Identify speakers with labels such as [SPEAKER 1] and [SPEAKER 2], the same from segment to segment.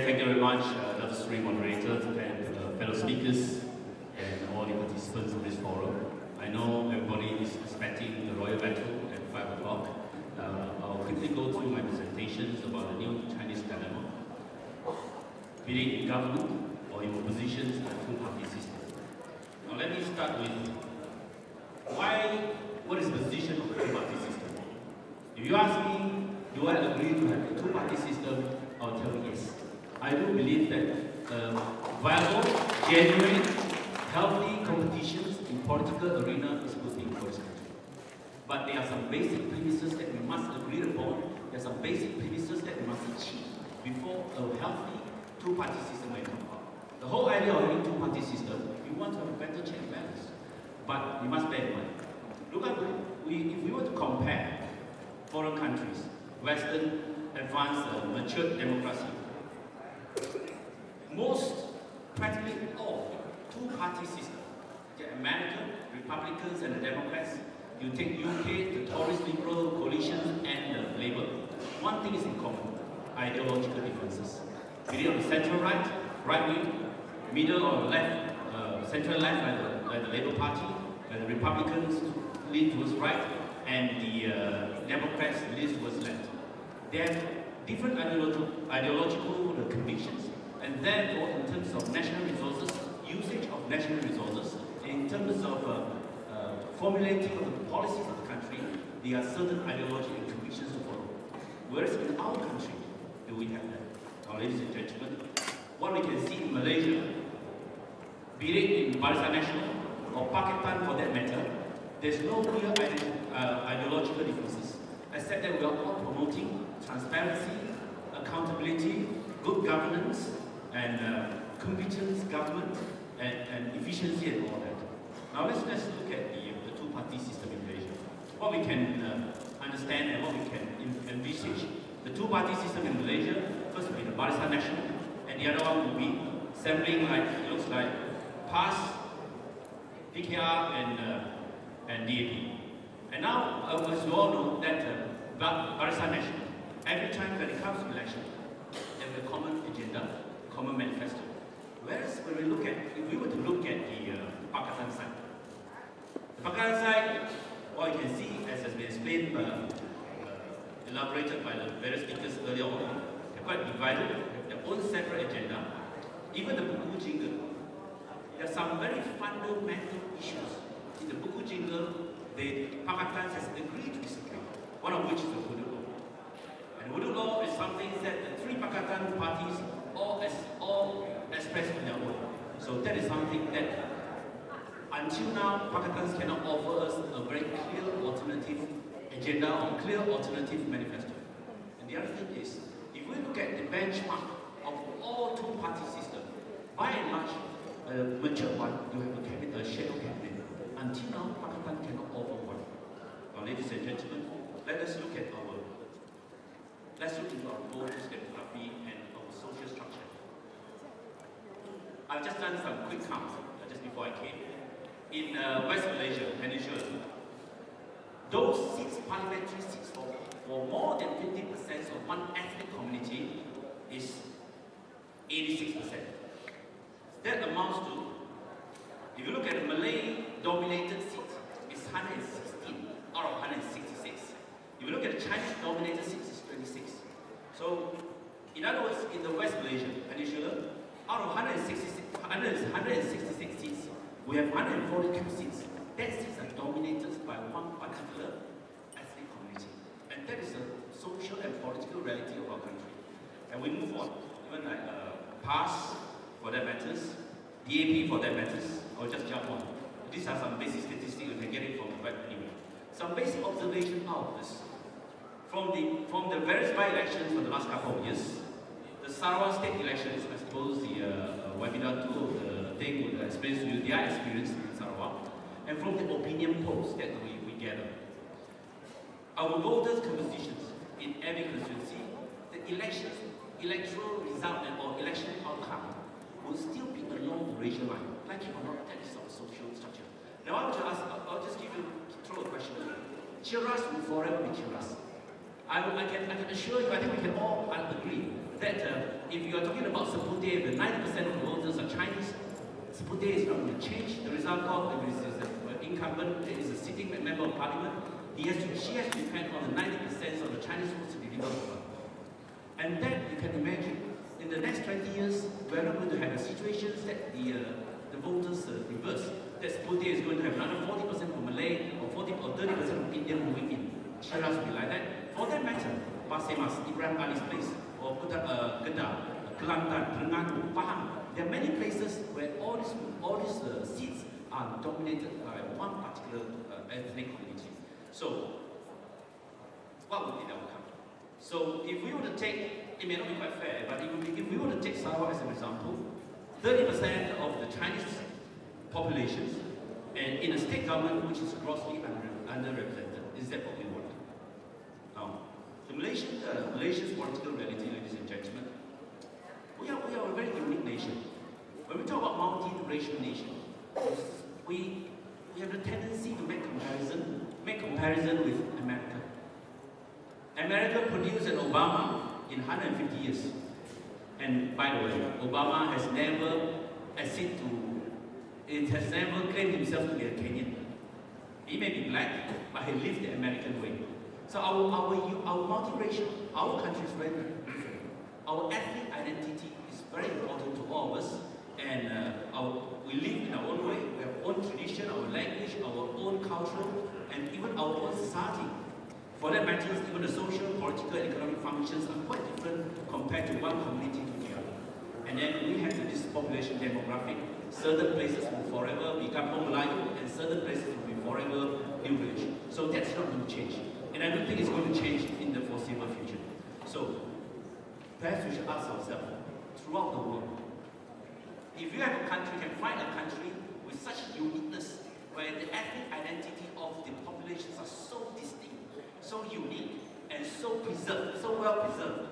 [SPEAKER 1] thank you very much, Dr. Sri moderator and fellow speakers and all the participants in this forum. I know everybody is expecting the Royal Battle at 5 o'clock. I'll quickly go through my presentations about the new Chinese dilemma. Be it in government or in oppositions and two-party system. Now let me start with what is the position of the two-party system? If you ask me, do I agree to have a two-party system? I'll tell you yes. I do believe that viable, genuine, healthy competitions in political arena is a good thing for this country. But there are some basic premises that we must agree upon. There are some basic premises that we must achieve before a healthy two-party system may come about. The whole idea of having a two-party system, we want to have a better check and balance. But we must bear in mind. Look at if we were to compare foreign countries, Western, advanced, mature democracy, practically all two-party system. The American, Republicans and the Democrats, you take UK, the Tories, Liberal coalitions and the Labour. One thing is in common, ideological differences. Be it on the central right, right wing, middle or left, central left like the Labour Party, where the Republicans lean towards right, and the Democrats lean towards left. They have different ideological convictions, and therefore, in terms of national resources, usage of national resources, in terms of formulating of the policies of the country, there are certain ideology and convictions to follow. Whereas in our country, do we have that? Now, ladies and gentlemen, what we can see in Malaysia, be it in Barisan Nasional or Pakistan for that matter, there's no clear ideological differences, except that we are all promoting transparency, accountability, good governance, and competence government, and efficiency and all that. Now let's look at the two-party system in Malaysia. What we can understand and what we can envisage. The two-party system in Malaysia, first will be the Barisan Nasional, and the other one will be assembling like, it looks like, PAS, PKR, and DAP. And now, as you all know, that Barisan Nasional, every time that it comes to election, they have a common agenda, common manifesto. Whereas when we look at, if we were to look at the Pakistan side, the Pakistan side, what you can see, as has been explained, elaborated by the various speakers earlier on, they're quite divided, they have their own separate agenda. Even the Buku Jingle, there are some very fundamental issues. In the Buku Jingle, Pakistan has agreed to disagree, one of which is the Hudud Law. And Hudud Law is something that the three Pakistan parties all express in their own. So that is something that until now Pakistans cannot offer us a very clear alternative agenda or clear alternative manifesto. And the other thing is, if we look at the benchmark of all two-party systems, by and large, mature one, you have a shadow cabinet. Until now, Pakistan cannot offer one. Now, ladies and gentlemen, let us look into our goals, demography, and our social structure. I've just done some quick counts just before I came. In West Malaysia, Peninsula, those 6 parliamentary seats for more than 50% of one ethnic community is 86%. That amounts to, if you look at the Malay-dominated seats, it's 116 out of 166. If you look at the Chinese-dominated seats, it's 26. So, in other words, in the West Malaysia Peninsula, out of 166 seats, we have 142 seats. That seats are dominated by one particular ethnic community. And that is a social and political reality of our country. And we move on, even like PAS, for that matters, DAP for that matters, or just jump on. These are some basic statistics, you can get it from the web anyway. Some basic observation out of this. From the various by-elections for the last couple of years, the Sarawak state elections, I suppose the webinar 2 of the thing would explain to you their experience in Sarawak, and from the opinion polls that we gather. Our voters' compositions in every constituency, the electoral result or election outcome will still be along the racial line. Like it or not, that is our social structure. Now I want to ask, I'll just throw a question at you. Cheras will forever be Cheras. I can assure you, I think we can all agree that if you are talking about Seputeh, the 90% of the voters are Chinese, Seputeh is not going to change. The result of it is an incumbent, is a sitting member of parliament. She has to depend on the 90% of the Chinese votes to deliver for her. And then you can imagine, in the next 20 years, we're not going to have a situation that the voters reverse. That Seputeh is going to have another 40% for Malay or 40 or 30% of Indian moving in. Shiraz will be like that. For that matter, Pasir Mas, Ibrahim Ali's place, or Kedah, Kelantan, Terengganu, Pahang. There are many places where all these seats are dominated by one particular ethnic community. So, what would be the outcome? So, if we were to take, it may not be quite fair, but if we were to take Sarawak as an example, 30% of the Chinese population, and in a state government which is grossly underrepresented, is that what we want? Now, the Malaysia's political reality, ladies and gentlemen, we are a very unique nation. When we talk about multi-racial nation, we have the tendency to make comparison with America. America produced an Obama in 150 years. And by the way, Obama has never claimed himself to be a Kenyan. He may be black, but he lived the American way. So our multiracial, our country is very different. Our ethnic identity is very important to all of us, and we live in our own way. We have our own tradition, our language, our own culture, and even our own society. For that matter, even the social, political, and economic functions are quite different compared to one community to the other. And then we have this population demographic. Certain places will forever become home Melayu, and certain places will be forever new village. So that's not going to change. And I don't think it's going to change in the foreseeable future. So perhaps we should ask ourselves, throughout the world, if you have a country, can find a country with such uniqueness, where the ethnic identity of the populations are so distinct, so unique, and so preserved, so well preserved,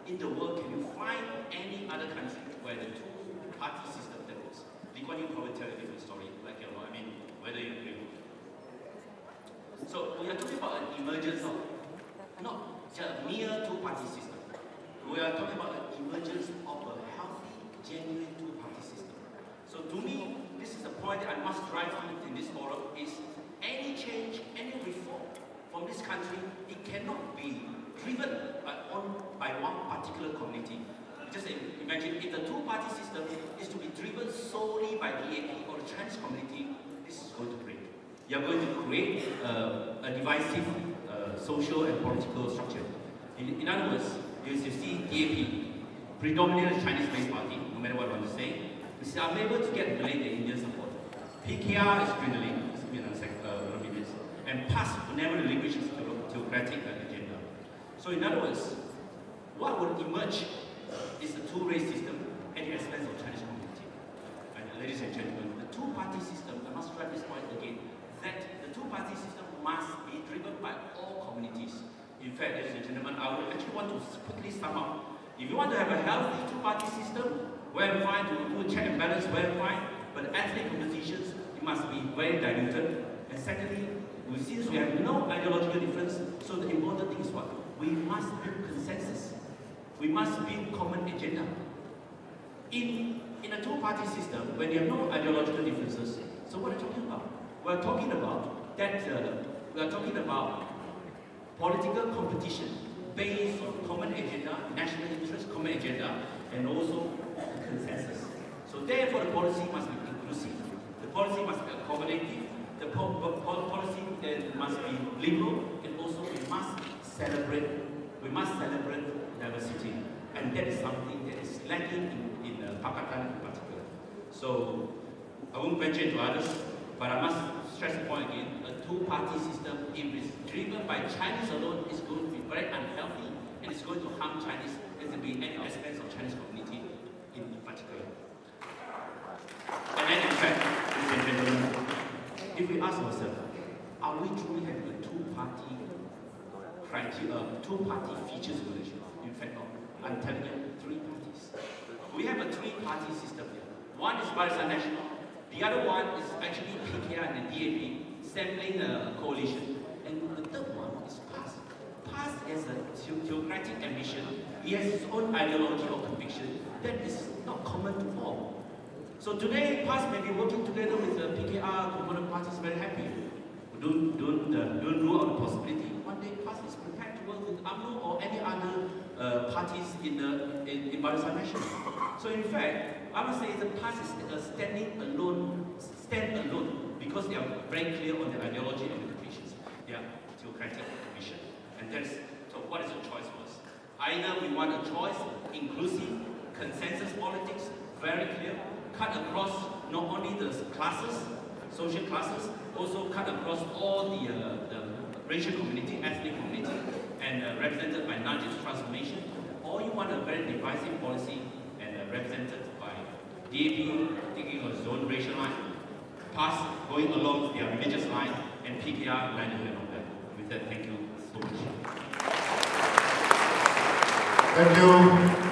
[SPEAKER 1] in the world, can you find any other country where the two-party system that works? Lee Kuan Yew probably tell a different story, like, I mean, whether you agree. So we are talking about an emergence of not just a mere two-party system. We are talking about an emergence of a healthy, genuine two-party system. So to me, this is the point that I must drive home in this forum, is any change, any reform from this country, it cannot be driven by one particular community. Just imagine if the two-party system is to be driven solely by DAP or the Chinese community, this is going to break. You are going to create a divisive social and political structure. In other words, you see DAP, predominantly Chinese-based party, no matter what I want to say, is unable to get Malay and Indian support. PKR is dwindling, and PAS will never relinquish its theocratic agenda. So in other words, what will emerge is a two-race system at the expense of Chinese community. And ladies and gentlemen, the two-party system, I must stress this point again, that the two-party system must be driven by all communities. In fact, ladies and gentlemen, I would actually want to quickly sum up. If you want to have a healthy two-party system, well and fine, to do check and balance, well and fine, but ethnic compositions, it must be very diluted. And secondly, since we have no ideological difference, so the important thing is what? We must build consensus. We must build common agenda. In a two-party system, when you have no ideological differences, so what are we talking about? We're talking about that. We are talking about political competition based on common agenda, national interest, common agenda, and also consensus. So therefore, the policy must be inclusive. The policy must be accommodative. The policy must be liberal, and also we must celebrate diversity, and that is something that is lacking in Pakatan in particular. So I won't venture into others, but I must stress the point again: a two-party system, if it's driven by Chinese alone, is going to be very unhealthy, and it's going to harm Chinese, and to be at the expense of Chinese community in particular. And then, in fact, ladies and gentlemen, if we ask ourselves, are we truly having a two-party features relation? In fact, no. I'm telling you, three parties. We have a three-party system here. One is Barisan Nasional. The other one is actually PKR and the DAP assembling a coalition. And the third one is PAS. PAS has a theocratic ambition. he has his own ideology or conviction that is not common to all. So today, PAS may be working together with the PKR component parties very happy. Don't rule out the possibility. One day, PAS is prepared to work with UMNO or any other parties in Barisan Nasional. So in fact, I must say the PAS is stand alone because they are very clear on the ideology and the convictions. They are theocratic vision. And that's, so what is the choice for us? Either we want a choice, inclusive, consensus politics, very clear, cut across not only the classes, social classes, also cut across all the racial community, ethnic community, and represented by non-just transformation, or you want a very divisive policy and represented by DAP taking a zone racial line, PAS going along their religious line, and PKR landing along that. With that, thank you so much.
[SPEAKER 2] Thank you.